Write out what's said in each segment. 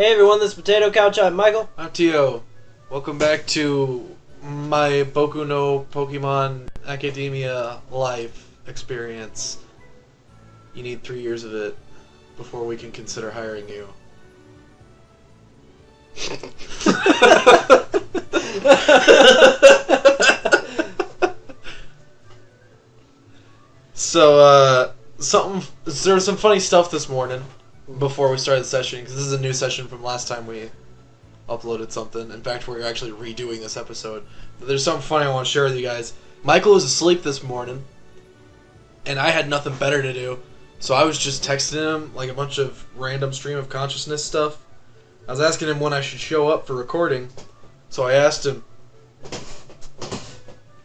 Hey everyone, this is Potato Couch. I'm Michael. I'm Tio. Welcome back to my Boku no Pokemon Academia life experience. You need 3 years of it before we can consider hiring you. So, there was some funny stuff this morning before we started the session, because this is a new session from last time we uploaded something. In fact, we're actually redoing this episode. But there's something funny I want to share with you guys. Michael was asleep this morning, and I had nothing better to do, so I was just texting him like a bunch of random stream of consciousness stuff. I was asking him when I should show up for recording, so I asked him.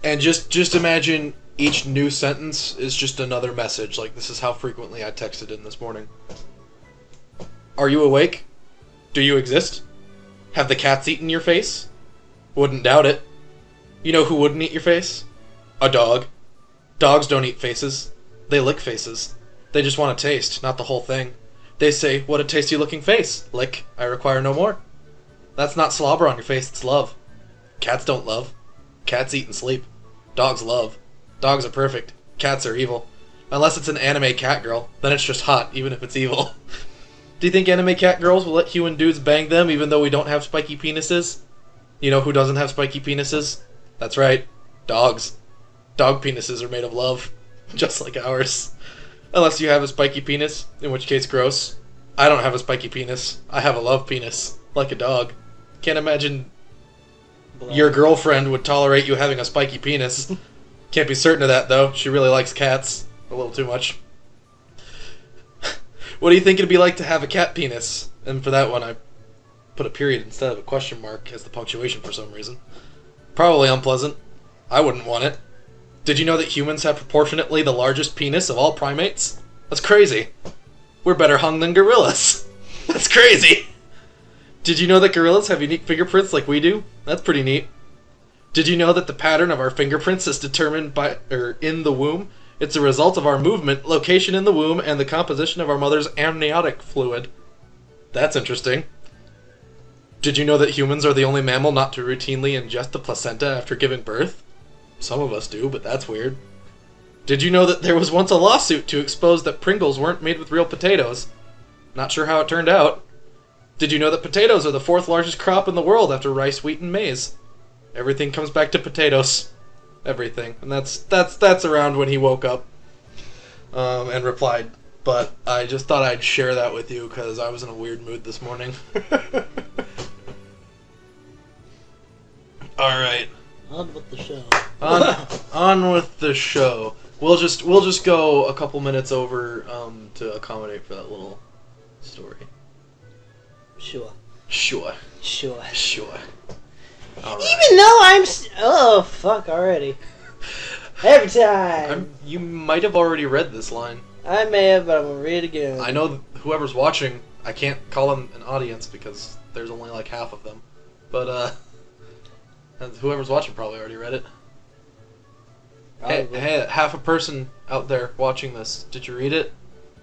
And just imagine each new sentence is just another message. Like, this is how frequently I texted him this morning. Are you awake? Do you exist? Have the cats eaten your face? Wouldn't doubt it. You know who wouldn't eat your face? A dog. Dogs don't eat faces. They lick faces. They just want a taste, not the whole thing. They say, what a tasty looking face. Lick, I require no more. That's not slobber on your face, it's love. Cats don't love. Cats eat and sleep. Dogs love. Dogs are perfect. Cats are evil. Unless it's an anime cat girl, then it's just hot, even if it's evil. Do you think anime cat girls will let human dudes bang them even though we don't have spiky penises? You know who doesn't have spiky penises? That's right, dogs. Dog penises are made of love, just like ours. Unless you have a spiky penis, in which case gross. I don't have a spiky penis. I have a love penis, like a dog. Can't imagine your girlfriend would tolerate you having a spiky penis. Can't be certain of that, though. She really likes cats. A little too much. What do you think it'd be like to have a cat penis? And for that one, I put a period instead of a question mark as the punctuation for some reason. Probably unpleasant. I wouldn't want it. Did you know that humans have proportionately the largest penis of all primates? That's crazy. We're better hung than gorillas. That's crazy. Did you know that gorillas have unique fingerprints like we do? That's pretty neat. Did you know that the pattern of our fingerprints is determined by in the womb? It's a result of our movement, location in the womb, and the composition of our mother's amniotic fluid. That's interesting. Did you know that humans are the only mammal not to routinely ingest the placenta after giving birth? Some of us do, but that's weird. Did you know that there was once a lawsuit to expose that Pringles weren't made with real potatoes? Not sure how it turned out. Did you know that potatoes are the 4th largest crop in the world after rice, wheat, and maize? Everything comes back to potatoes. Everything. And that's around when he woke up and replied. But I just thought I'd share that with you because I was in a weird mood this morning. Alright. On with the show. On with the show. We'll just go a couple minutes over to accommodate for that little story. Sure. Right. Even though oh, fuck already. Every time. You might have already read this line. I may have, but I'm going to read it again. I know whoever's watching, I can't call them an audience because there's only like half of them. But, whoever's watching probably already read it. Hey, half a person out there watching this. Did you read it?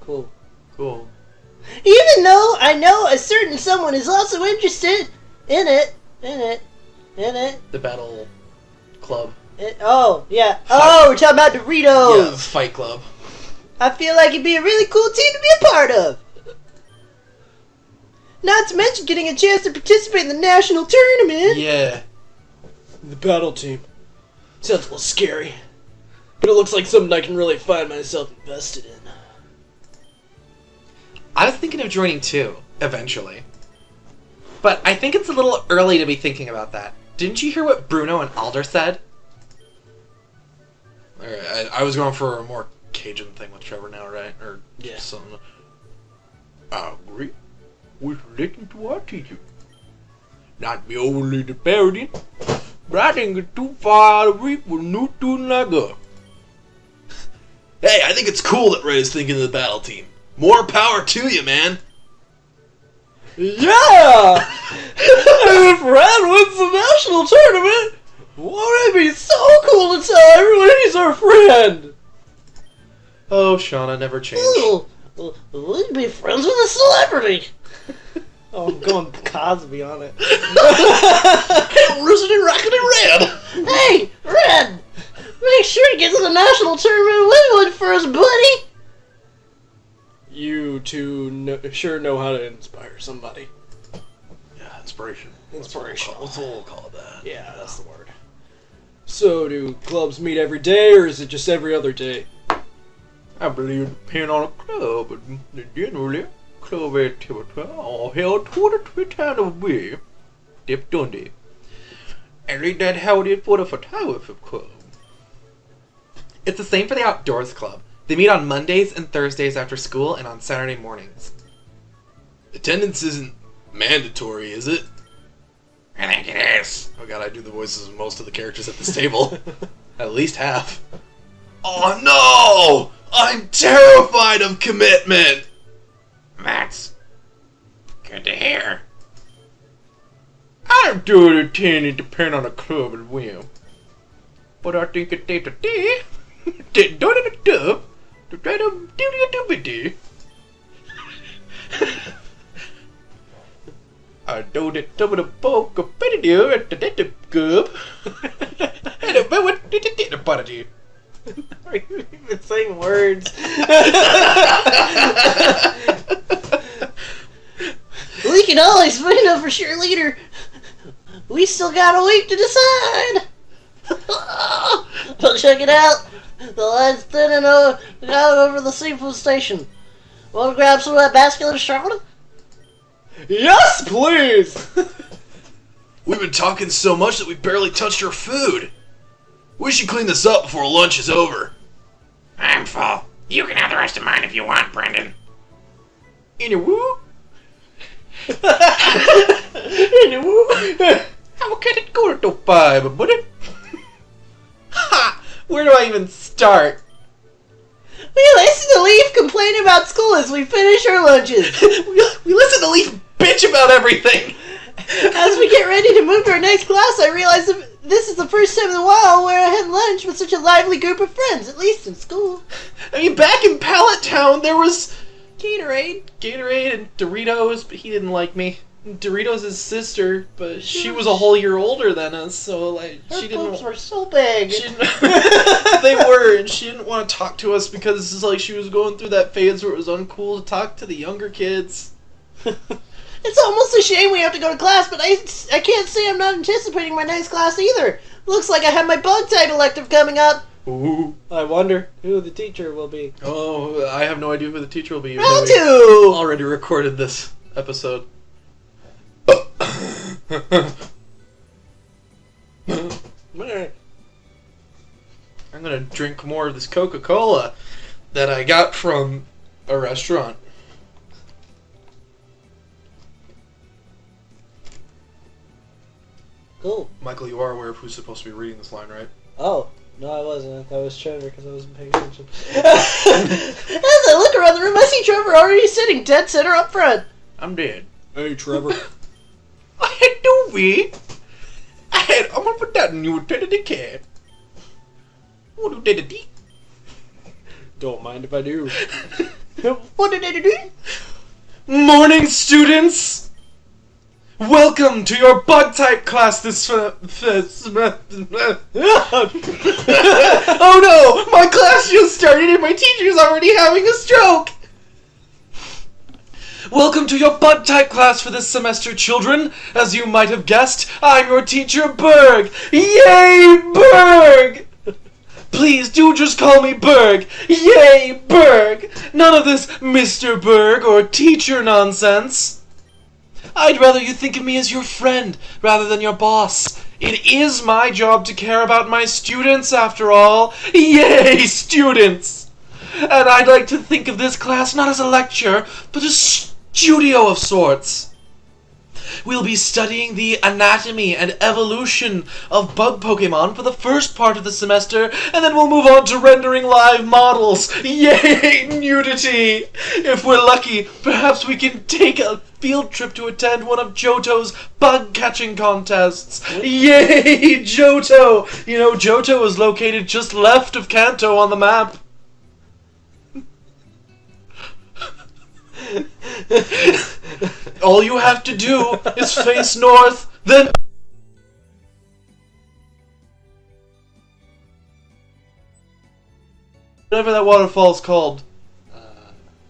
Cool. Even though I know a certain someone is also interested in it. The Battle Club. Yeah. We're talking about Doritos. Yeah, Fight Club. I feel like it'd be a really cool team to be a part of. Not to mention getting a chance to participate in the national tournament. Yeah. The battle team. Sounds a little scary. But it looks like something I can really find myself invested in. I was thinking of joining too, eventually. But I think it's a little early to be thinking about that. Didn't you hear what Bruno and Alder said? Alright, I was going for a more Cajun thing with Trevor now, right? Or yeah. Something. I agree with listening to our teacher. Not be overly disparaging, but I think it's too far to reach with new student like us. Hey, I think it's cool that Ray is thinking of the battle team. More power to you, man. Yeah! If Red wins the national tournament, won't it be so cool to tell everyone he's our friend? Oh, Shauna, never change. We'd be friends with a celebrity. Oh, I'm going Cosby on it. Roosted Rocket Red! Hey, Red! Make sure to get to the national tournament with one for us, buddy! You two sure know how to inspire somebody. Yeah, inspiration. Inspirational. That's what we'll call it that. Yeah, that's the word. So, do clubs meet every day, or is it just every other day? I believe it depends on a club, but generally, club activity are held 2 to 3 times a week. Dip Dundee. At least that's how it is for the photography club. It's the same for the outdoors club. They meet on Mondays and Thursdays after school and on Saturday mornings. Attendance isn't mandatory, is it? I think it is. Oh god, I do the voices of most of the characters at this table. At least half. Oh no! I'm terrified of commitment! That's good to hear. I do it attend and depend on the club as well. But I think it's day to day. I do the top of the book of video at the detective club. And the party. Are you even saying words? We can always find out for sure later. We still got a week to decide. But check it out. The line's thinning out over the seafood station. Want to grab some of that basket of Charlotte? Yes, please! We've been talking so much that we barely touched our food. We should clean this up before lunch is over. I'm full. You can have the rest of mine if you want, Brendan. Anywoo? How can it go to 5, buddy? Ha! Where do I even start? We listen to Leaf complain about school as we finish our lunches. we listen to Leaf bitch about everything. As we get ready to move to our next class, I realize this is the first time in a while where I had lunch with such a lively group of friends, at least in school. I mean, back in Pallet Town, there was Gatorade and Doritos, but he didn't like me. Doritos' his sister, but she was a whole year older than us, so like her she didn't. boobs were so big. They were, and she didn't want to talk to us because it's like she was going through that phase where it was uncool to talk to the younger kids. It's almost a shame we have to go to class, but I can't say I'm not anticipating my next class either. Looks like I have my bug type elective coming up. Ooh. I wonder who the teacher will be. Oh, I have no idea who the teacher will be. Round 2! Already recorded this episode. I'm gonna drink more of this Coca-Cola that I got from a restaurant. Cool. Michael, you are aware of who's supposed to be reading this line, right? Oh, no, I wasn't. I thought it was Trevor because I wasn't paying attention. As I look around the room, I see Trevor already sitting dead center up front. I'm dead. Hey, Trevor. I had no way. I'm gonna put that new to the cat. What did it do? Don't mind if I do. What did it do? Morning, students! Welcome to your bug type class this Oh no! My class just started and my teacher's already having a stroke! Welcome to your bug type class for this semester, children. As you might have guessed, I'm your teacher, Berg. Yay, Berg! Please do just call me Berg. Yay, Berg! None of this Mr. Berg or teacher nonsense. I'd rather you think of me as your friend rather than your boss. It is my job to care about my students, after all. Yay, students! And I'd like to think of this class not as a lecture, but a studio of sorts. We'll be studying the anatomy and evolution of bug Pokemon for the first part of the semester, and then we'll move on to rendering live models. Yay, nudity! If we're lucky, perhaps we can take a field trip to attend one of Johto's bug-catching contests. Yay, Johto! You know, Johto is located just left of Kanto on the map. All you have to do is face north, then... Whatever that waterfall's called.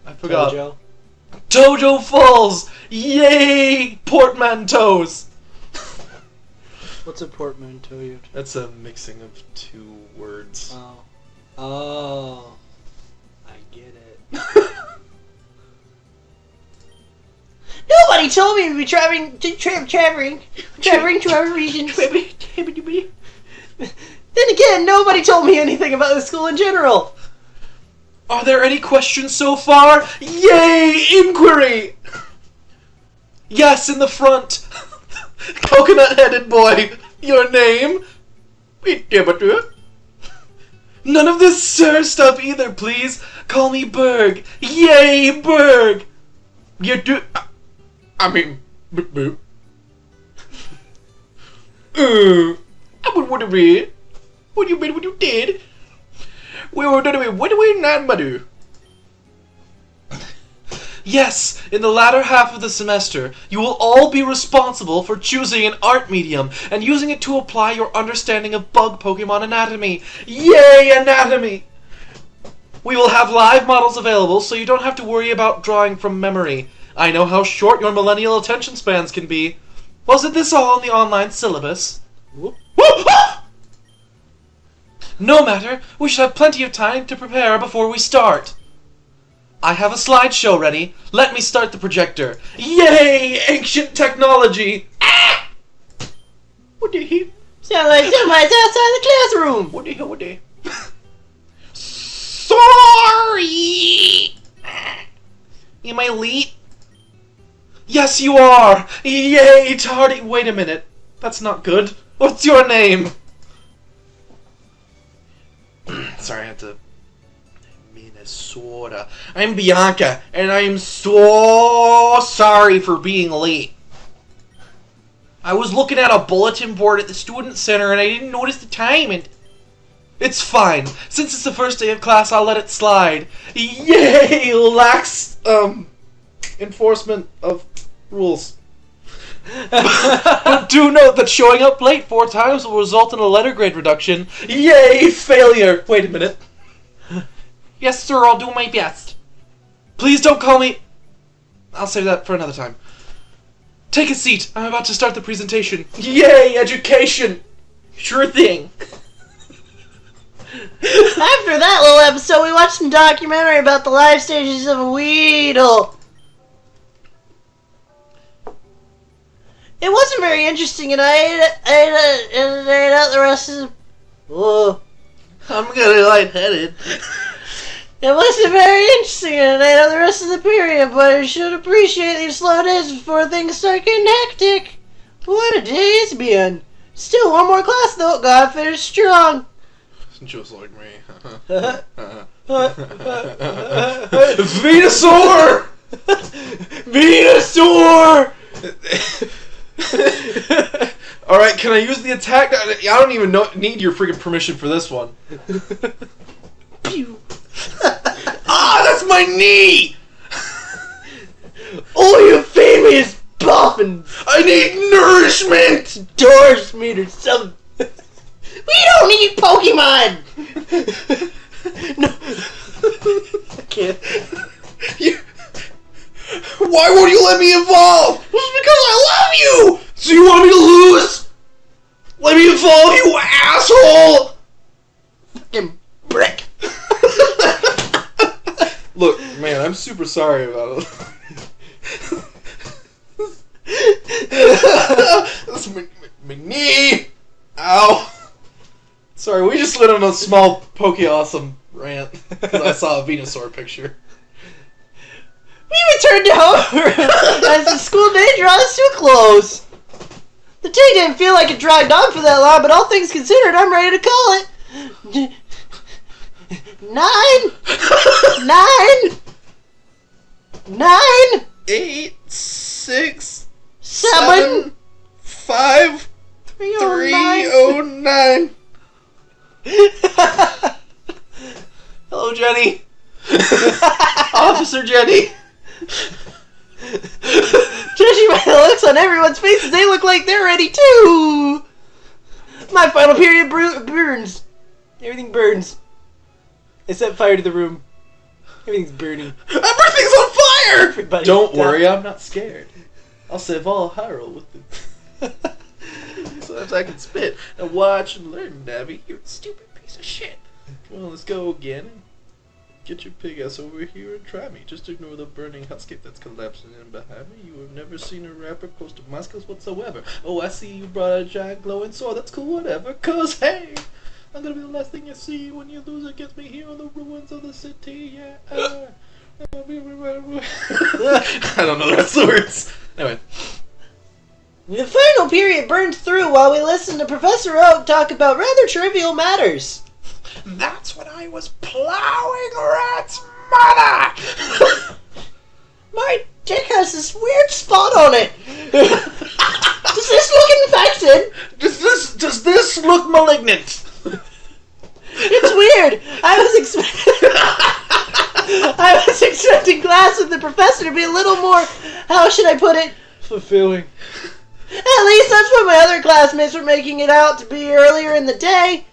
I forgot. Tojo? Tojo Falls! Yay! Portmanteaus! What's a portmanteau? That's a mixing of two words. Oh. I get it. Nobody told me to be traveling to our region. Then again, nobody told me anything about the school in general. Are there any questions so far? Yay! Inquiry! Yes, in the front. Coconut-headed boy. Your name? None of this sir stuff either, please. Call me Berg. Yay, Berg! You do... I mean... boop. What do you mean? What do you mean what you did? What do we not do? Yes, in the latter half of the semester, you will all be responsible for choosing an art medium and using it to apply your understanding of bug Pokemon anatomy. Yay, anatomy! We will have live models available, so you don't have to worry about drawing from memory. I know how short your millennial attention spans can be. Wasn't this all in the online syllabus? Whoop. No matter, we should have plenty of time to prepare before we start. I have a slideshow ready. Let me start the projector. Yay! Ancient technology! Ah! What the hell? Sound like somebody's outside the classroom. What the hell? Sorry! Am I late? Yes, you are! Yay, tardy! Wait a minute. That's not good. What's your name? Sorry, I had to... Minnesota. I'm Bianca, and I'm so sorry for being late. I was looking at a bulletin board at the student center, and I didn't notice the time, and... It's fine. Since it's the first day of class, I'll let it slide. Yay! Lax, enforcement of rules. But do note that showing up late 4 times will result in a letter grade reduction. Yay! Failure! Wait a minute. Yes, sir, I'll do my best. Please don't call me... I'll save that for another time. Take a seat. I'm about to start the presentation. Yay! Education! Sure thing. After that little episode, we watched some documentary about the life stages of a Weedle. It wasn't very interesting, and I ate out the rest of the... Whoa. I'm getting lightheaded. It wasn't very interesting, and I ate out the rest of the period, but I should appreciate these slow days before things start getting hectic. What a day it's been. Still one more class, though. Gotta finish strong. Just like me. Venusaur! Venusaur! Alright, can I use the attack? I don't even need your freaking permission for this one. Pew. That's my knee! All you feed me is boffins. I need nourishment! Nourishment or something. We don't need Pokemon! No. I can't. Why won't you let me evolve? It's because I love you! So you want me to lose? Let me evolve, you asshole! Fucking brick. Look, man, I'm super sorry about it. That's my knee! Ow! Sorry, we just went on a small Poke-Awesome rant because I saw a Venusaur picture. We returned to home as the school day draws to a close. The day didn't feel like it dragged on for that long, but all things considered, I'm ready to call it. 9, 8, 6, 7, 5, 309. Hello, Jenny. Officer Jenny. Judging by the looks on everyone's faces, they look like they're ready too. My final period burns. Everything burns. I set fire to the room. Everything's burning. Everything's on fire! Everybody's Don't dying. worry, I'm not scared. I'll save all Hyrule with it. Sometimes I can spit and watch and learn, Nabby. You stupid piece of shit. Well, let's go again. Get your pig ass over here and try me. Just ignore the burning hellscape that's collapsing in behind me. You have never seen a rapper close to my skills whatsoever. Oh, I see you brought a giant glowing sword. That's cool, whatever. Cause, hey, I'm gonna be the last thing you see when you lose against me here on the ruins of the city. Yeah. I don't know the rest of the words. Anyway. The final period burns through while we listen to Professor Oak talk about rather trivial matters. That's when I was plowing Rat's mother! My dick has this weird spot on it. Does this look infected? Does this look malignant? It's weird. I was expecting class with the professor to be a little more, how should I put it, fulfilling. At least that's what my other classmates were making it out to be earlier in the day.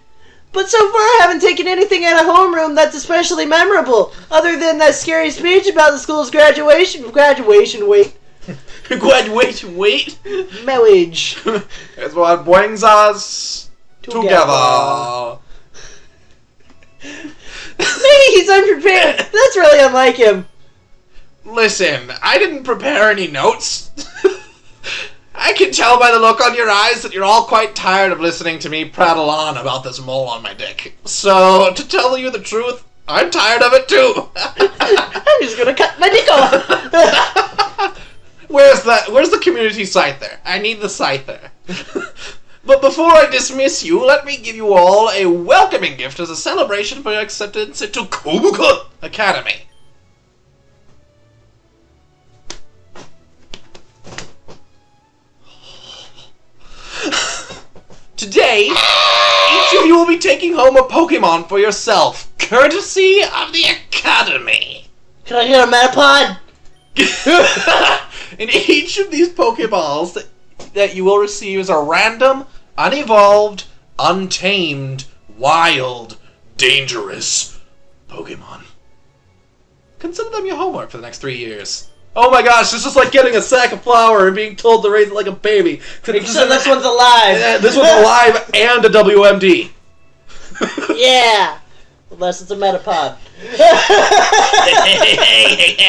But so far I haven't taken anything out of homeroom that's especially memorable, other than that scary speech about the school's graduation weight. Graduation weight? Marriage. It's what brings us together. Maybe he's unprepared. That's really unlike him. Listen, I didn't prepare any notes. I can tell by the look on your eyes that you're all quite tired of listening to me prattle on about this mole on my dick. So, to tell you the truth, I'm tired of it too. I'm just gonna cut my dick off. Where's the community site there? I need the site there. But before I dismiss you, let me give you all a welcoming gift as a celebration for your acceptance into Kobuka Academy. Today, each of you will be taking home a Pokemon for yourself, courtesy of the Academy. Can I get a Metapod? And each of these Pokeballs that you will receive is a random, unevolved, untamed, wild, dangerous Pokemon. Consider them your homework for the next 3 years. Oh my gosh, this is like getting a sack of flour and being told to raise it like a baby. Except this one's alive. This one's alive and a WMD. Yeah. Unless it's a Metapod.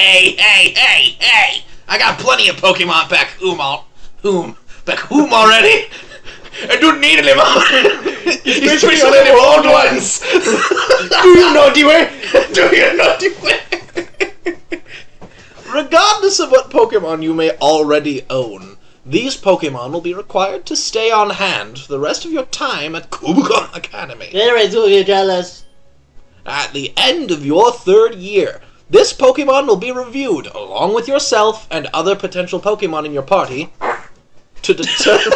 Hey. I got plenty of Pokemon back home already. I don't need any more. Especially the old ones. Do you know Dewey? Do you know Dewey? Regardless of what Pokemon you may already own, these Pokemon will be required to stay on hand for the rest of your time at Kobuka Academy. Anyways, who you jealous? At the end of your 3rd year, this Pokemon will be reviewed, along with yourself and other potential Pokemon in your party, to determine...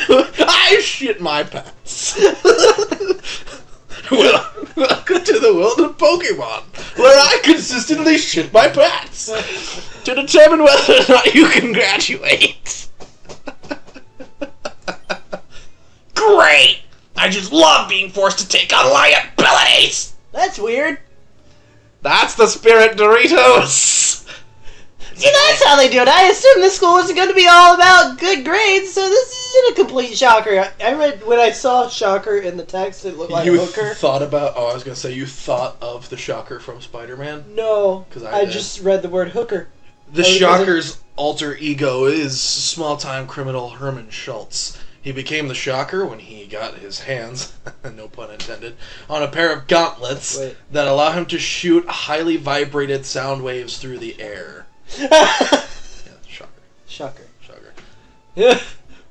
I shit my pants. Well, welcome to the world of Pokemon, where I consistently shit my pants to determine whether or not you can graduate. Great! I just love being forced to take on liabilities! That's weird. That's the spirit, Doritos! See, that's how they do it. I assumed this school wasn't going to be all about good grades, so this isn't a complete shocker. I read, when I saw shocker in the text, it looked like You a hooker. thought about, I was going to say, you thought of the Shocker from Spider-Man? No, 'Cause I did. just read the word hooker. The Shocker's alter ego is small-time criminal Herman Schultz. He became the Shocker when he got his hands, no pun intended, on a pair of gauntlets that allow him to shoot highly vibrated sound waves through the air. Yeah, Shocker. Yeah,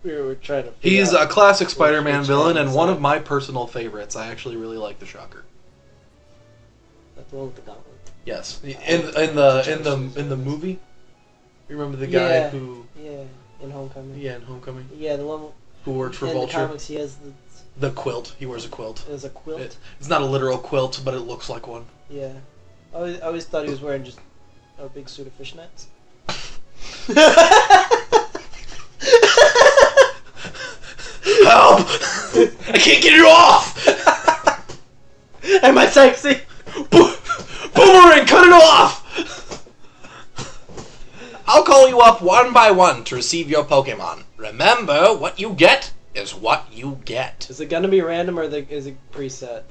we were trying to. He's a classic Spider-Man villain and one of my personal favorites. I actually really like the Shocker. That's the one with the gauntlet. Yes, in the movie. You remember the guy who? Yeah, in Homecoming. Yeah, in Homecoming. Yeah, the one who worked for in Vulture. the comics, he has the quilt. He wears a quilt. It was a quilt. It's not a literal quilt, but it looks like one. Yeah, I always thought he was wearing just a big suit of fishnets. Help! I can't get it off! Am I sexy? Boomerang, cut it off! I'll call you up one by one to receive your Pokemon. Remember, what you get is what you get. Is it gonna be random or is it preset?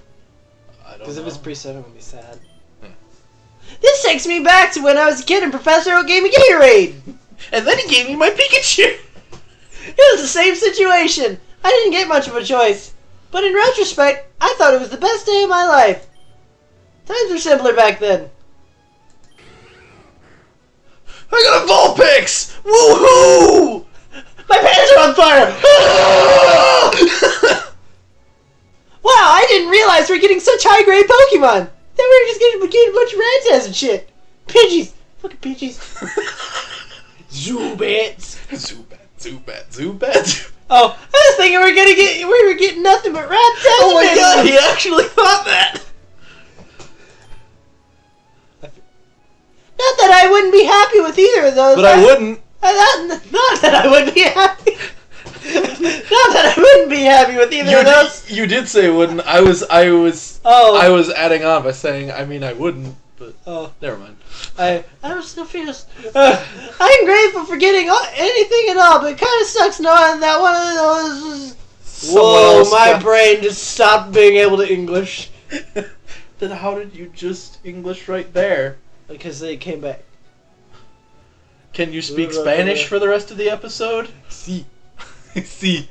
I don't know. Because if it's preset, I'm gonna be sad. Hmm. This takes me back to when I was a kid and Professor Oak gave me Gatorade. And then he gave me my Pikachu. It was the same situation. I didn't get much of a choice. But in retrospect, I thought it was the best day of my life. Times were simpler back then. I got a Vulpix! Woohoo! My pants are on fire! Wow, I didn't realize we're getting such high-grade Pokemon. Then we were just getting a bunch of Rattata and shit. Pidgeys. Fucking Pidgeys. Zubats. Zubat. Oh, I was thinking we were getting nothing but Rattata. Oh my god, he actually thought that! Not that I wouldn't be happy with either of those. But I wouldn't. Not that I wouldn't be happy. Not that I wouldn't be happy with either of those. You did say wouldn't. I was adding on by saying I wouldn't, but never mind. I was confused. I'm grateful for getting anything at all, but it kind of sucks knowing that one of those was... Whoa, my brain just stopped being able to English. Then how did you just English right there? Because they came back. Can you speak Spanish for the rest of the episode? Sí. Sí.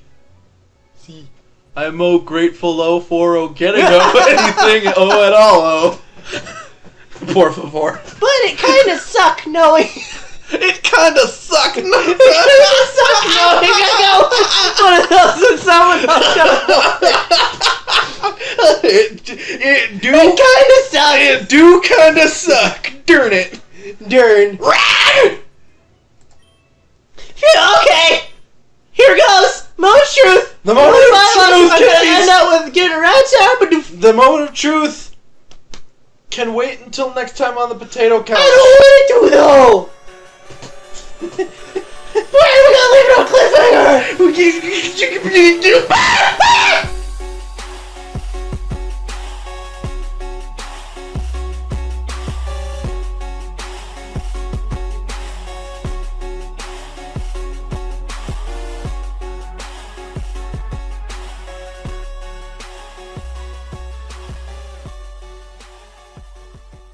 Sí. I'm grateful for getting anything at all. Por favor. But it kind of sucked knowing... It kind of sucked knowing... It kind of sucked knowing I got one of those and someone else got It kind of sucked. It do kind of suck. Darn it. Darn. Okay. Here goes. Moment of truth. The moment of truth. I'm gonna end up with getting a Rattata. The moment of truth can wait until next time on the Potato Couch. I don't want to do though.